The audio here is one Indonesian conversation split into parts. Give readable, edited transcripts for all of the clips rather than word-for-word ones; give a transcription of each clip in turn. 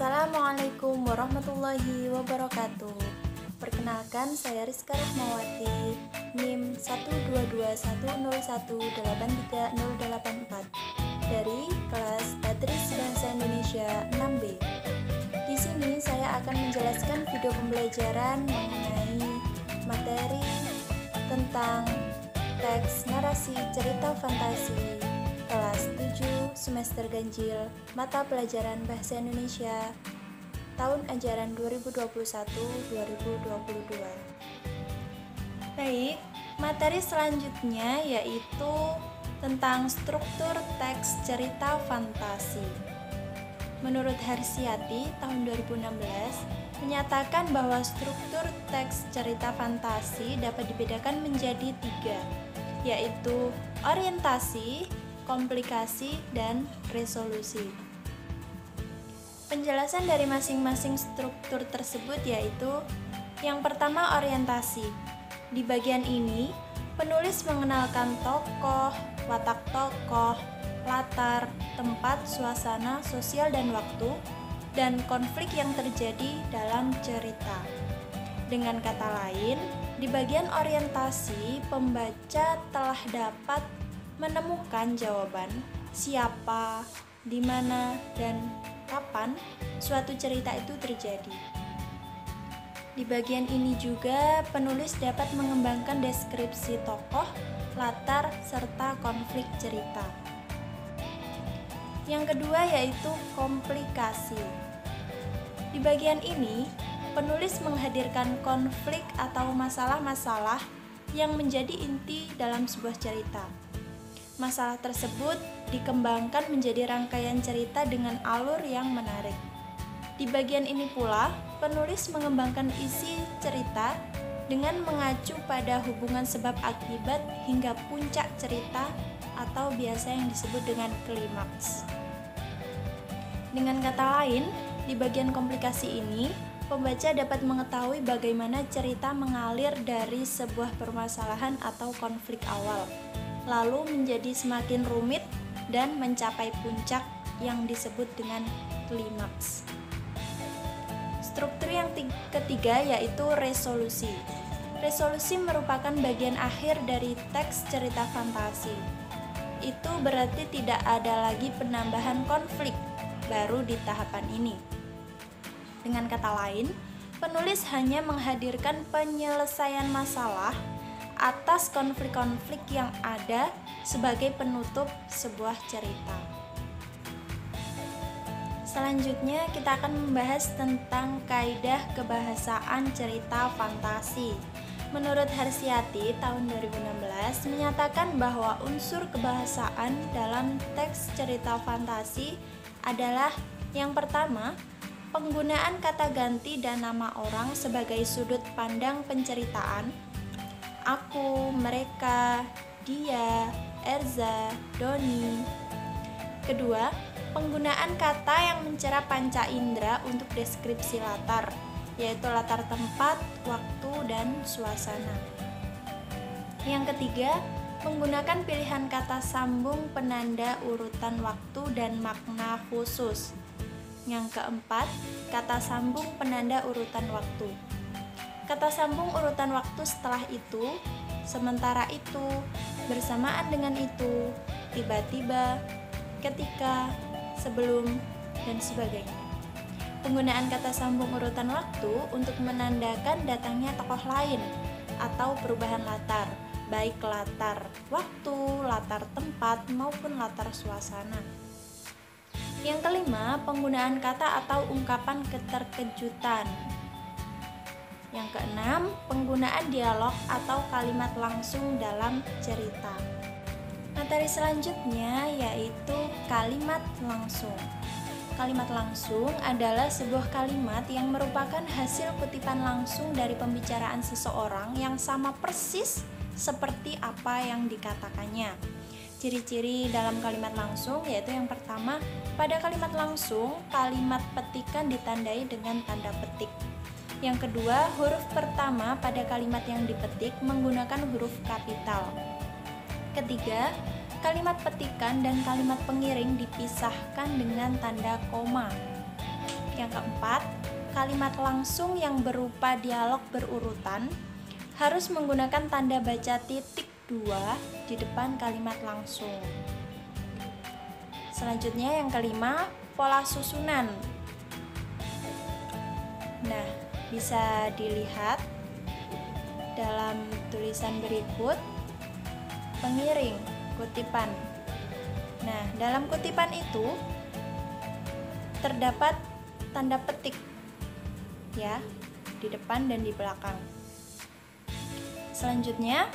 Assalamualaikum warahmatullahi wabarakatuh. Perkenalkan, saya Rizka Rahmawati, NIM 12210183084 dari kelas Tadris Bahasa Indonesia 6B. Di sini saya akan menjelaskan video pembelajaran mengenai materi tentang teks narasi cerita fantasi kelas 7 semester ganjil mata pelajaran Bahasa Indonesia tahun ajaran 2021-2022. Baik, materi selanjutnya yaitu tentang struktur teks cerita fantasi. Menurut Harsiati tahun 2016 menyatakan bahwa struktur teks cerita fantasi dapat dibedakan menjadi 3, yaitu orientasi, komplikasi, dan resolusi. Penjelasan dari masing-masing struktur tersebut yaitu yang pertama orientasi. Di bagian ini, penulis mengenalkan tokoh, watak tokoh, latar, tempat, suasana, sosial, dan waktu, dan konflik yang terjadi dalam cerita. Dengan kata lain, di bagian orientasi, pembaca telah dapat menemukan jawaban siapa, di mana, dan kapan suatu cerita itu terjadi. Di bagian ini juga penulis dapat mengembangkan deskripsi tokoh, latar, serta konflik cerita. Yang kedua yaitu komplikasi. Di bagian ini, penulis menghadirkan konflik atau masalah-masalah yang menjadi inti dalam sebuah cerita. Masalah tersebut dikembangkan menjadi rangkaian cerita dengan alur yang menarik. Di bagian ini pula, penulis mengembangkan isi cerita dengan mengacu pada hubungan sebab akibat hingga puncak cerita atau biasa yang disebut dengan klimaks. Dengan kata lain, di bagian komplikasi ini, pembaca dapat mengetahui bagaimana cerita mengalir dari sebuah permasalahan atau konflik awal, lalu menjadi semakin rumit dan mencapai puncak yang disebut dengan klimaks. Struktur yang ketiga yaitu resolusi. Resolusi merupakan bagian akhir dari teks cerita fantasi. Itu berarti tidak ada lagi penambahan konflik baru di tahapan ini. Dengan kata lain, penulis hanya menghadirkan penyelesaian masalah atas konflik-konflik yang ada sebagai penutup sebuah cerita. Selanjutnya kita akan membahas tentang kaidah kebahasaan cerita fantasi. Menurut Harsiati tahun 2016 menyatakan bahwa unsur kebahasaan dalam teks cerita fantasi adalah yang pertama, penggunaan kata ganti dan nama orang sebagai sudut pandang penceritaan. Aku, mereka, dia, Erza, Doni. Kedua, penggunaan kata yang mencera panca indera untuk deskripsi latar, yaitu latar tempat, waktu, dan suasana. Yang ketiga, menggunakan pilihan kata sambung penanda urutan waktu dan makna khusus. Yang keempat, kata sambung penanda urutan waktu. Kata sambung urutan waktu setelah itu, sementara itu, bersamaan dengan itu, tiba-tiba, ketika, sebelum, dan sebagainya. Penggunaan kata sambung urutan waktu untuk menandakan datangnya tokoh lain atau perubahan latar, baik latar waktu, latar tempat, maupun latar suasana. Yang kelima, penggunaan kata atau ungkapan keterkejutan. Yang keenam, penggunaan dialog atau kalimat langsung dalam cerita. Materi selanjutnya yaitu kalimat langsung. Kalimat langsung adalah sebuah kalimat yang merupakan hasil kutipan langsung dari pembicaraan seseorang yang sama persis seperti apa yang dikatakannya. Ciri-ciri dalam kalimat langsung yaitu yang pertama, pada kalimat langsung, kalimat petikan ditandai dengan tanda petik. Yang kedua, huruf pertama pada kalimat yang dipetik menggunakan huruf kapital. Ketiga, kalimat petikan dan kalimat pengiring dipisahkan dengan tanda koma. Yang keempat, kalimat langsung yang berupa dialog berurutan harus menggunakan tanda baca titik 2 di depan kalimat langsung. Selanjutnya yang kelima, pola susunan. Nah, bisa dilihat dalam tulisan berikut, pengiring, kutipan. Nah, dalam kutipan itu terdapat tanda petik ya, di depan dan di belakang. Selanjutnya,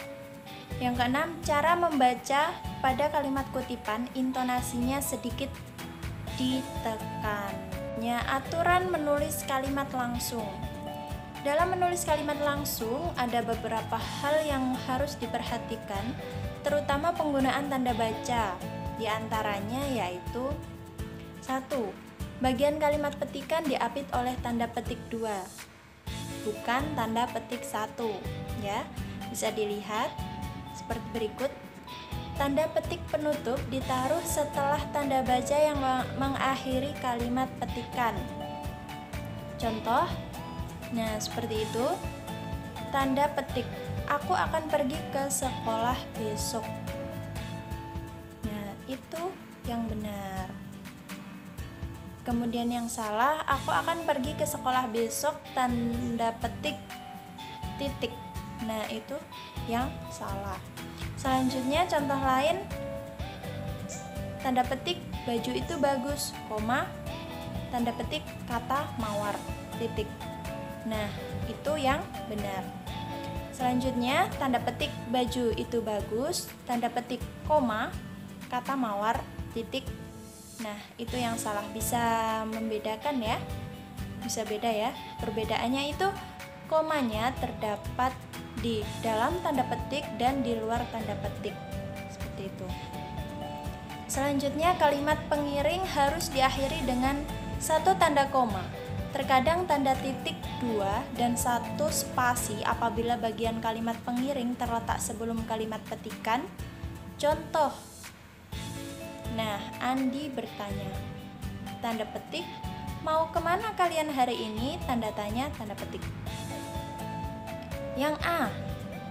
yang keenam, cara membaca pada kalimat kutipan, intonasinya sedikit ditekan. Aturan menulis kalimat langsung. Dalam menulis kalimat langsung, ada beberapa hal yang harus diperhatikan, terutama penggunaan tanda baca. Di antaranya yaitu 1. Bagian kalimat petikan diapit oleh tanda petik 2, bukan tanda petik 1 ya. Bisa dilihat seperti berikut. Tanda petik penutup ditaruh setelah tanda baca yang mengakhiri kalimat petikan. Contoh, nah seperti itu. Tanda petik, aku akan pergi ke sekolah besok. Nah, itu yang benar. Kemudian yang salah, aku akan pergi ke sekolah besok, tanda petik titik. Nah, itu yang salah. Selanjutnya contoh lain, tanda petik baju itu bagus, koma, tanda petik kata mawar, titik. Nah, itu yang benar. Selanjutnya, tanda petik baju itu bagus, tanda petik koma, kata mawar, titik. Nah, itu yang salah. Bisa membedakan ya, bisa beda ya. Perbedaannya itu komanya terdapat di dalam tanda petik dan di luar tanda petik, seperti itu. Selanjutnya, kalimat pengiring harus diakhiri dengan satu tanda koma, terkadang tanda titik 2 dan satu spasi apabila bagian kalimat pengiring terletak sebelum kalimat petikan. Contoh, nah, Andi bertanya, tanda petik, mau kemana kalian hari ini? Tanda tanya, tanda petik. Yang A,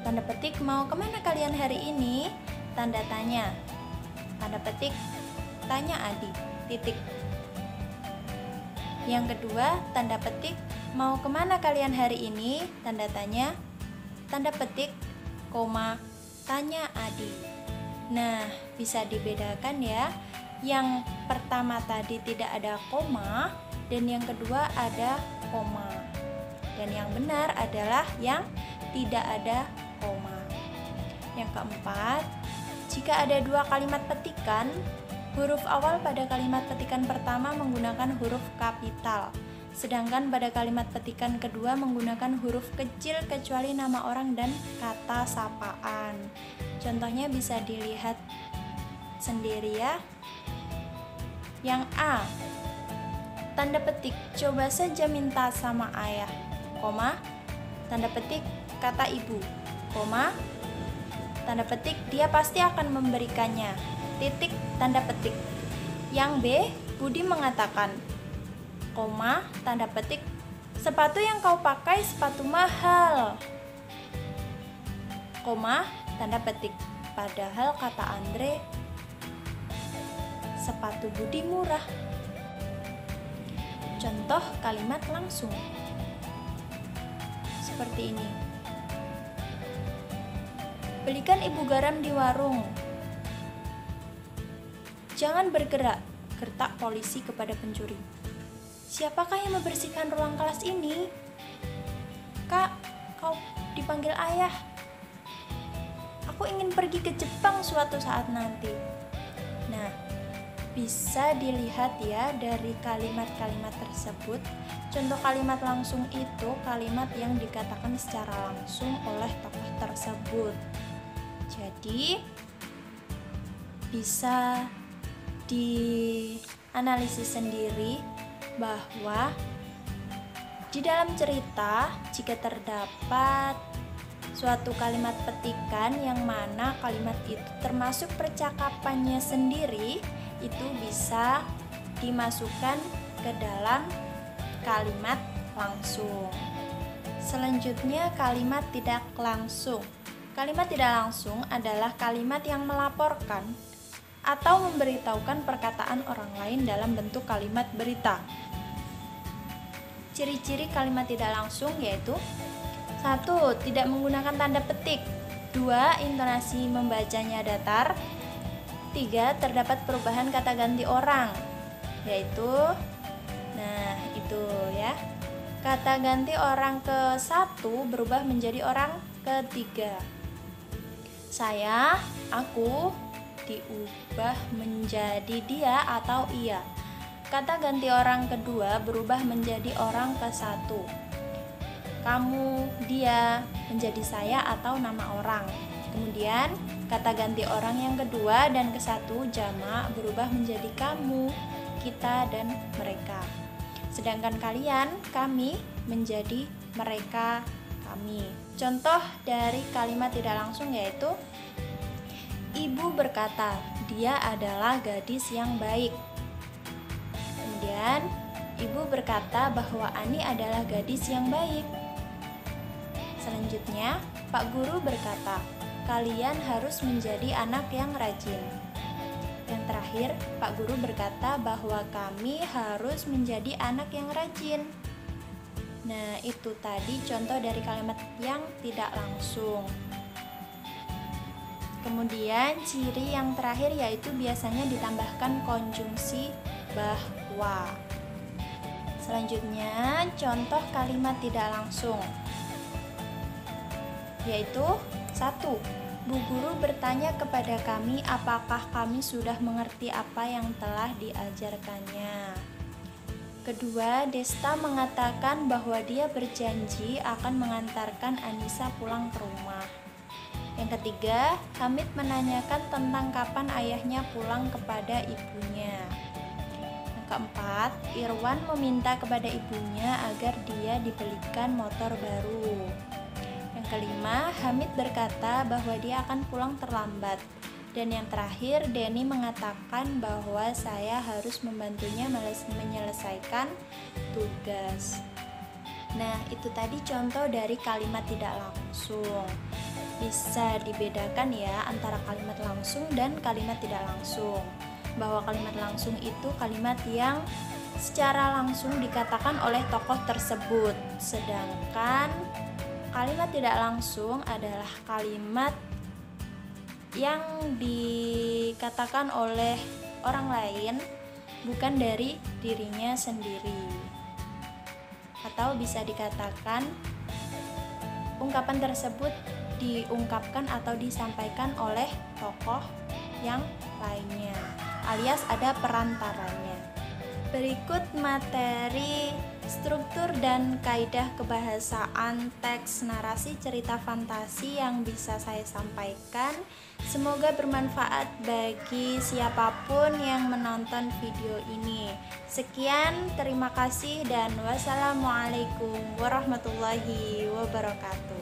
tanda petik, mau kemana kalian hari ini? Tanda tanya, tanda petik, tanya Adi, titik. Yang kedua, tanda petik, mau kemana kalian hari ini? Tanda tanya, tanda petik, koma, tanya Adi. Nah, bisa dibedakan ya. Yang pertama tadi tidak ada koma, dan yang kedua ada koma. Dan yang benar adalah yang tidak ada koma. Yang keempat, jika ada dua kalimat petikan, huruf awal pada kalimat petikan pertama menggunakan huruf kapital, sedangkan pada kalimat petikan kedua menggunakan huruf kecil kecuali nama orang dan kata sapaan. Contohnya bisa dilihat sendiri ya. Yang A, tanda petik, coba saja minta sama ayah, koma, tanda petik, kata ibu, koma, tanda petik, dia pasti akan memberikannya, titik, tanda petik. Yang B, Budi mengatakan, koma, tanda petik, sepatu yang kau pakai sepatu mahal, koma, tanda petik, padahal kata Andre, sepatu Budi murah. Contoh kalimat langsung seperti ini. Belikan ibu garam di warung. Jangan bergerak, gertak polisi kepada pencuri. Siapakah yang membersihkan ruang kelas ini? Kak, kau dipanggil ayah. Aku ingin pergi ke Jepang suatu saat nanti. Nah, bisa dilihat ya dari kalimat-kalimat tersebut. Contoh kalimat langsung itu kalimat yang dikatakan secara langsung oleh tokoh tersebut. Jadi bisa dianalisis sendiri bahwa di dalam cerita jika terdapat suatu kalimat petikan yang mana kalimat itu termasuk percakapannya sendiri, itu bisa dimasukkan ke dalam kalimat langsung. Selanjutnya kalimat tidak langsung. Kalimat tidak langsung adalah kalimat yang melaporkan atau memberitahukan perkataan orang lain dalam bentuk kalimat berita. Ciri-ciri kalimat tidak langsung yaitu 1. Tidak menggunakan tanda petik. 2. Intonasi membacanya datar. 3. Terdapat perubahan kata ganti orang, yaitu itu ya. Kata ganti orang ke-1 berubah menjadi orang ketiga. Saya, aku diubah menjadi dia atau ia. Kata ganti orang kedua berubah menjadi orang ke-1. Kamu, dia menjadi saya atau nama orang. Kemudian kata ganti orang yang kedua dan ke-1 jamak berubah menjadi kamu, kita, dan mereka. Sedangkan kalian, kami menjadi mereka, kami. Contoh dari kalimat tidak langsung yaitu ibu berkata, dia adalah gadis yang baik. Kemudian ibu berkata bahwa Ani adalah gadis yang baik. Selanjutnya, Pak Guru berkata, kalian harus menjadi anak yang rajin. Yang terakhir, Pak Guru berkata bahwa kami harus menjadi anak yang rajin. Nah, itu tadi contoh dari kalimat yang tidak langsung. Kemudian, ciri yang terakhir yaitu biasanya ditambahkan konjungsi bahwa. Selanjutnya, contoh kalimat tidak langsung yaitu 1. Bu guru bertanya kepada kami apakah kami sudah mengerti apa yang telah diajarkannya. Kedua, Desta mengatakan bahwa dia berjanji akan mengantarkan Anissa pulang ke rumah. Yang ketiga, Hamid menanyakan tentang kapan ayahnya pulang kepada ibunya. Yang keempat, Irwan meminta kepada ibunya agar dia dibelikan motor baru. Yang kelima, Hamid berkata bahwa dia akan pulang terlambat. Dan yang terakhir, Denny mengatakan bahwa saya harus membantunya menyelesaikan tugas. Nah, itu tadi contoh dari kalimat tidak langsung. Bisa dibedakan ya antara kalimat langsung dan kalimat tidak langsung. Bahwa kalimat langsung itu kalimat yang secara langsung dikatakan oleh tokoh tersebut. Sedangkan kalimat tidak langsung adalah kalimat yang dikatakan oleh orang lain, bukan dari dirinya sendiri. Atau bisa dikatakan ungkapan tersebut diungkapkan atau disampaikan oleh tokoh yang lainnya, alias ada perantaranya. Berikut materi struktur dan kaidah kebahasaan teks narasi cerita fantasi yang bisa saya sampaikan. Semoga bermanfaat bagi siapapun yang menonton video ini. Sekian, terima kasih dan wassalamualaikum warahmatullahi wabarakatuh.